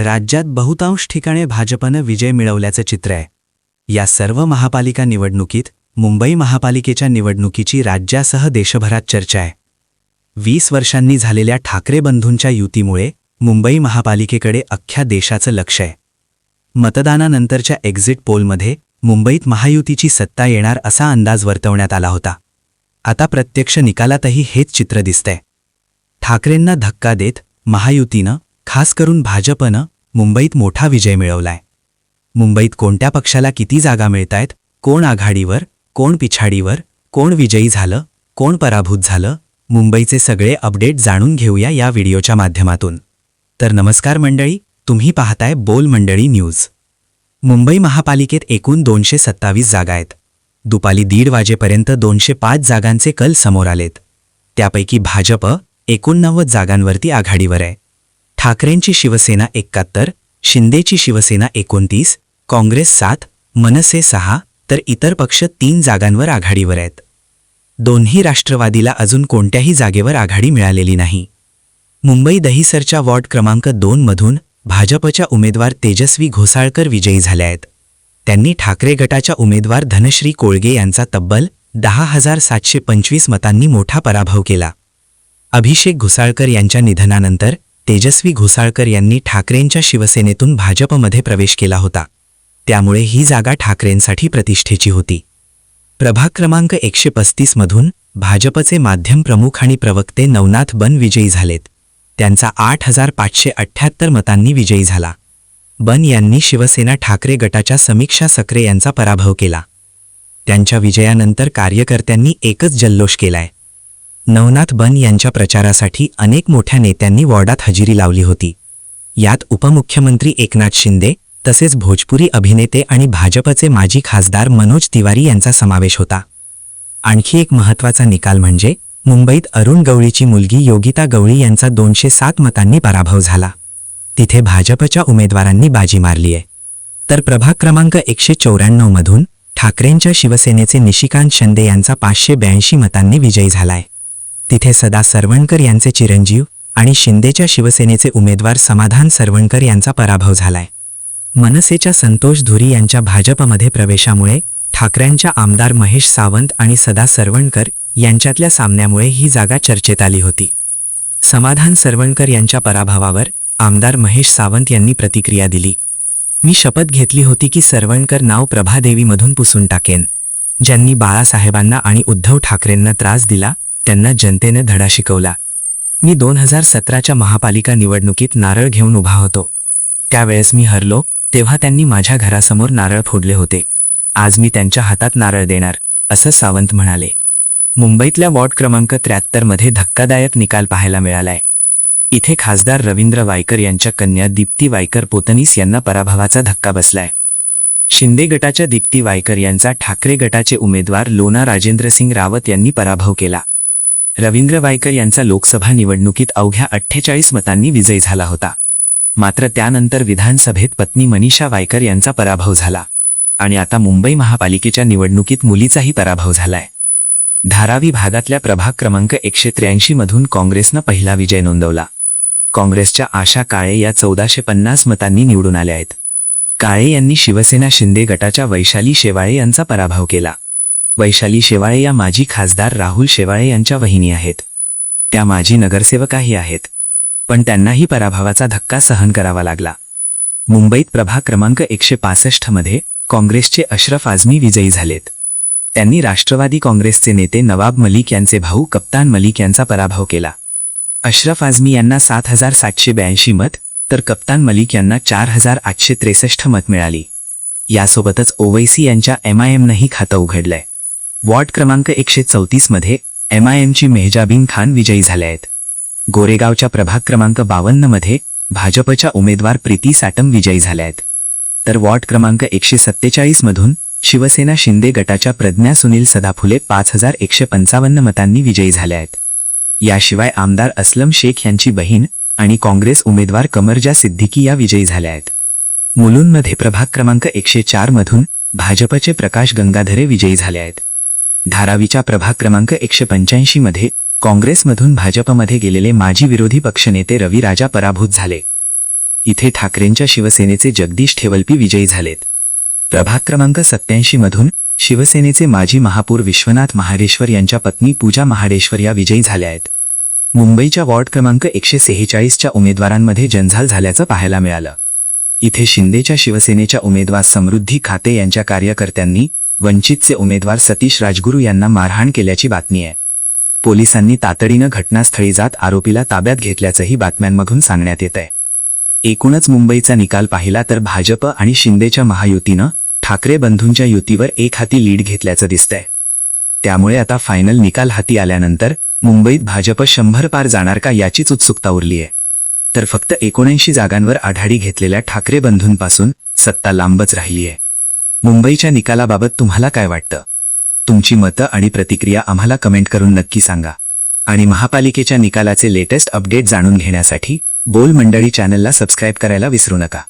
राज्यात बहुतांश ठिकाणी भाजपनं विजय मिळवल्याचं चित्र आहे. या सर्व महापालिका निवडणुकीत मुंबई महापालिकेच्या निवडणुकीची राज्यासह देशभरात चर्चा आहे. 20 वर्षांनी झालेल्या ठाकरे बंधूंच्या युतीमुळे मुंबई महापालिकेकडे अख्ख्या देशाचं लक्ष आहे. मतदानानंतरच्या एक्झिट पोलमध्ये मुंबईत महायुतीची सत्ता येणार असा अंदाज वर्तवण्यात आला होता. आता प्रत्यक्ष निकालातही हेच चित्र दिसतंय. ठाकरेंना धक्का देत महायुतीनं, खास करून भाजपनं, मुंबईत मोठा विजय मिळवलाय. मुंबईत कोणत्या पक्षाला किती जागा मिळतायत, कोण आघाडीवर, कोण पिछाडीवर, कोण विजयी झालं, कोण पराभूत झालं, मुंबईचे सगळे अपडेट जाणून घेऊया या व्हिडिओच्या माध्यमातून. तर नमस्कार मंडळी, तुम्ही पाहताय बोल मंडळी न्यूज. मुंबई महापालिकेत एकूण 227 जागा आहेत. दुपारी 1:30 वाजेपर्यंत 205 जागांचे कल समोर आलेत. त्यापैकी भाजप 89 जागांवरती आघाडीवर आहे. ठाकरेंची शिवसेना 71, शिंदेची शिवसेना 29, काँग्रेस 7, मनसे 6 तर इतर पक्ष 3 जागांवर आघाडीवर आहेत. दोन्ही राष्ट्रवादीला अजून कोणत्याही जागेवर आघाडी मिळालेली नाही. मुंबई दहिसरच्या वॉर्ड क्रमांक 2 मधून भाजपच्या उमेदवार तेजस्वी घोसाळकर विजयी झाल्या आहेत. त्यांनी ठाकरे गटाच्या उमेदवार धनश्री कोळगे यांचा तब्बल 10,725 मतांनी मोठा पराभव केला. अभिषेक घोसाळकर यांच्या निधनानंतर तेजस्वी घोसाळकर यांनी ठाकरेंच्या शिवसेनेतून भाजपमध्ये प्रवेश केला होता. त्यामुळे ही जागा ठाकरेंसाठी प्रतिष्ठेची होती. प्रभाग क्रमांक 135 मधून भाजपचे माध्यम प्रमुख आणि प्रवक्ते नवनाथ बन विजयी झालेत. त्यांचा 8,578 मतांनी विजयी झाला. बन यांनी शिवसेना ठाकरे गटाच्या समीक्षा सक्रे यांचा पराभव केला. त्यांच्या विजयानंतर कार्यकर्त्यांनी एकच जल्लोष केलाय. नवनाथ बन यांच्या प्रचारासाठी अनेक मोठ्या नेत्यांनी वॉर्डात हजेरी लावली होती. यात उपमुख्यमंत्री एकनाथ शिंदे तसेच भोजपुरी अभिनेते आणि भाजपचे माजी खासदार मनोज तिवारी यांचा समावेश होता. आणखी एक महत्त्वाचा निकाल म्हणजे मुंबईत अरुण गवळीची मुलगी योगिता गवळी यांचा 207 मतांनी पराभव झाला. तिथे भाजपच्या उमेदवारांनी बाजी मारली आहे. तर प्रभाग क्रमांक 194 मधून ठाकरेंच्या शिवसेनेचे निशिकांत शिंदे यांचा 582 मतांनी विजयी झालाय. तिथे सदा सरवणकर यांचे चिरंजीव आणि शिंदेच्या शिवसेनेचे उमेदवार समाधान सरवणकर यांचा पराभव झालाय. मनसेच्या संतोष धुरी यांच्या भाजपमध्ये प्रवेशामुळे ठाकरेंच्या आमदार महेश सावंत आणि सदा सरवणकर यांच्यातल्या सामन्यामुळे ही जागा चर्चेत आली होती. समाधान सरवणकर यांच्या पराभवावर आमदार महेश सावंत यांनी प्रतिक्रिया दिली. मी शपथ घेतली होती की सरवणकर नाव प्रभादेवीमधून पुसून टाकेन. ज्यांनी बाळासाहेबांना आणि उद्धव ठाकरेंना त्रास दिला त्यांना जनतेने धडा शिकवला. मी 2017च्या महापालिका निवडणुकीत नारळ घेऊन उभा होतो. त्यावेळेस मी हरलो तेव्हा त्यांनी माझ्या घरासमोर नारळ फोडले होते. आज मी त्यांच्या हातात नारळ देणार, असं सावंत म्हणाले. मुंबईतल्या वॉर्ड क्रमांक 73 मध्ये धक्कादायक निकाल पाहायला मिळालाय. इथे खासदार रवींद्र वायकर यांच्या कन्या दीप्ती वायकर पोतनीस यांना पराभवाचा धक्का बसलाय. शिंदे गटाच्या दीप्ती वायकर यांचा ठाकरे गटाचे उमेदवार लोना राजेंद्रसिंग रावत यांनी पराभव केला. रवींद्र वायकर यांचा लोकसभा निवडणुकीत अवघ्या 48 मतांनी विजय झाला होता. मात्र त्यानंतर विधानसभेत पत्नी मनीषा वायकर यांचा पराभव झाला आणि आता मुंबई महापालिकेच्या निवडणुकीत मुलीचाही पराभव झालाय. धारावी भागातल्या प्रभाग क्रमांक 183 मधून काँग्रेसनं पहिला विजय नोंदवला. काँग्रेसच्या आशा काळे या 1450 मतांनी निवडून आल्या आहेत. काळे यांनी शिवसेना शिंदे गटाच्या वैशाली शेवाळे यांचा पराभव केला. वैशाली शेवाळे या माजी खासदार राहुल शेवाळे यांच्या वहिनी आहेत. त्या माजी नगरसेवकही आहेत, पण त्यांनाही पराभवाचा धक्का सहन करावा लागला. मुंबईत प्रभाग क्रमांक 165 मध्ये काँग्रेसचे अशरफ आझमी विजयी झालेत. त्यांनी राष्ट्रवादी काँग्रेसचे नेते नवाब मलिक यांचे भाऊ कप्तान मलिक यांचा पराभव केला. अशरफ आझमी यांना 7,782 मत तर कप्तान मलिक यांना 4,863 मत मिळाली. यासोबतच ओवैसी यांच्या MIMनंही खातं उघडलंय. वॉर्ड क्रमांक 134 मध्ये MIMची मेहजाबीन खान विजयी झाल्या आहेत. गोरेगावच्या प्रभाग क्रमांक 52 मध्ये भाजपच्या उमेदवार प्रीती साटम विजयी झाल्या आहेत. तर वॉर्ड क्रमांक 147 मधून शिवसेना शिंदे गटाच्या प्रज्ञा सुनील सदाफुले 5,155 मतांनी विजयी झाल्या आहेत. याशिवाय आमदार असलम शेख यांची बहीण आणि काँग्रेस उमेदवार कमरजा सिद्दीकी या विजयी झाल्या आहेत. मुलुंडमध्ये प्रभाग क्रमांक 104 मधून भाजपचे प्रकाश गंगाधरे विजयी झाले आहेत. धारावीच्या प्रभाग क्रमांक 185 मध्ये काँग्रेसमधून भाजपमध्ये गेलेले माजी विरोधी पक्षनेते रवी राजा पराभूत झाले. इथे ठाकरेंच्या शिवसेनेचे जगदीश ठेवलपी विजयी झालेत. प्रभाग क्रमांक 87 मधून शिवसेनेचे माजी महापौर विश्वनाथ महाडेश्वर यांच्या पत्नी पूजा महाडेश्वर या विजयी झाल्या आहेत. मुंबईच्या वॉर्ड क्रमांक 146च्या उमेदवारांमध्ये जंजाल झाल्याचं पाहायला मिळालं. इथे शिंदेच्या शिवसेनेच्या उमेदवार समृद्धी खाते यांच्या कार्यकर्त्यांनी वंचितचे उमेदवार सतीश राजगुरू यांना मारहाण केल्याची बातमी आहे. पोलिसांनी तातडीनं घटनास्थळी जात आरोपीला ताब्यात घेतल्याचंही बातम्यांमधून सांगण्यात येत आहे. एकूणच मुंबईचा निकाल पाहिला तर भाजप आणि शिंदेच्या महायुतीनं ठाकरे बंधूंच्या युतीवर एक हाती लीड घेतल्याचं दिसतंय. त्यामुळे आता फायनल निकाल हाती आल्यानंतर मुंबईत भाजप 100 पार जाणार का याचीच उत्सुकता उरली आहे. तर फक्त 79 जागांवर आघाडी घेतलेल्या ठाकरे बंधूंपासून सत्ता लांबच राहिली आहे. मुंबईच्या निकालाबाबत तुम्हाला काय वाटतं? तुमची मतं आणि प्रतिक्रिया आम्हाला कमेंट करून नक्की सांगा. आणि महापालिकेच्या निकालाचे लेटेस्ट अपडेट जाणून घेण्यासाठी बोल मंडळी चॅनलला सबस्क्राईब करायला विसरू नका.